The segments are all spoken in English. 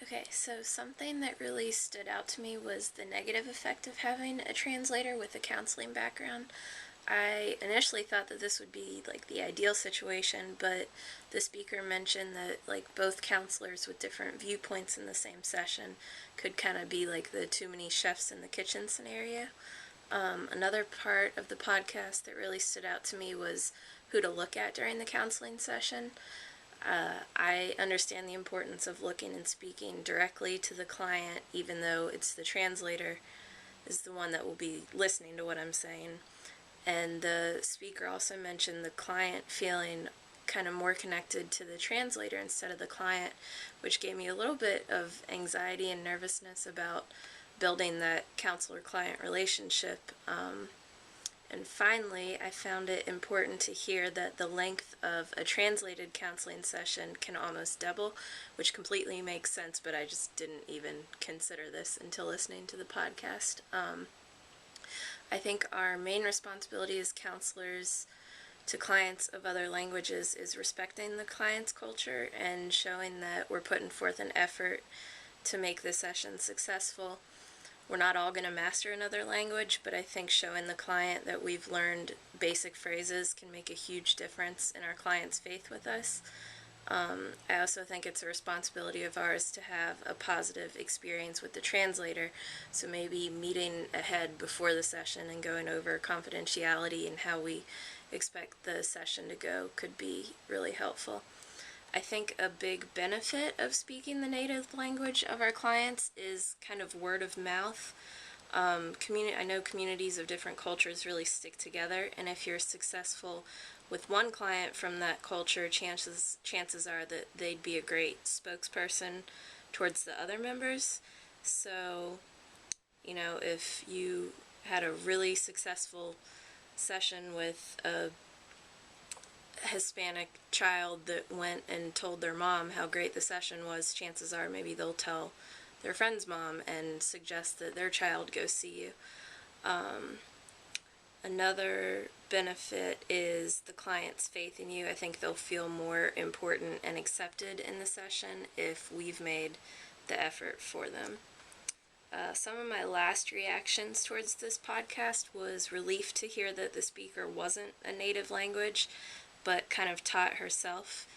Okay, so something that really stood out to me was the negative effect of having a translator with a counseling background. I initially thought that this would be like the ideal situation, but the speaker mentioned that like both counselors with different viewpoints in the same session could kind of be like the too many chefs in the kitchen scenario. Another part of the podcast that really stood out to me was who to look at during the counseling session. I understand the importance of looking and speaking directly to the client, even though it's the translator is the one that will be listening to what I'm saying. And the speaker also mentioned the client feeling kind of more connected to the translator instead of the client, which gave me a little bit of anxiety and nervousness about building that counselor-client relationship. And finally, I found it important to hear that the length of a translated counseling session can almost double, which completely makes sense, but I just didn't even consider this until listening to the podcast. I think our main responsibility as counselors to clients of other languages is respecting the client's culture and showing that we're putting forth an effort to make the session successful. We're not all going to master another language, but I think showing the client that we've learned basic phrases can make a huge difference in our client's faith with us. I also think it's a responsibility of ours to have a positive experience with the translator, so maybe meeting ahead before the session and going over confidentiality and how we expect the session to go could be really helpful. I think a big benefit of speaking the native language of our clients is kind of word of mouth. I know communities of different cultures really stick together, and if you're successful with one client from that culture, chances are that they'd be a great spokesperson towards the other members. So, if you had a really successful session with a Hispanic child that went and told their mom how great the session was, chances are maybe they'll tell their friend's mom and suggest that their child go see you. Another benefit is the client's faith in you. I think they'll feel more important and accepted in the session if we've made the effort for them. Some of my last reactions towards this podcast was relief to hear that the speaker wasn't a native language, but kind of taught herself.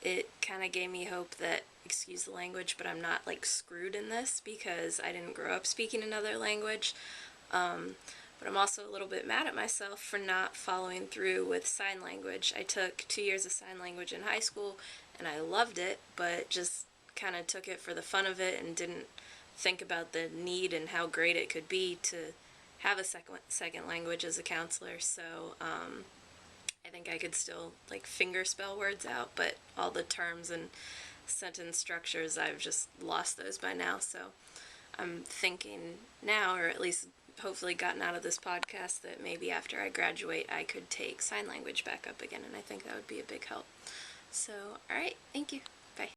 It kind of gave me hope that, excuse the language, but I'm not like screwed in this because I didn't grow up speaking another language. But I'm also a little bit mad at myself for not following through with sign language. I took 2 years of sign language in high school and I loved it, but just kind of took it for the fun of it and didn't think about the need and how great it could be to have a second language as a counselor. So I think I could still like finger spell words out, but all the terms and sentence structures, I've just lost those by now. So I'm thinking now, or at least hopefully gotten out of this podcast, that maybe after I graduate I could take sign language back up again, and I think that would be a big help. So, alright, thank you.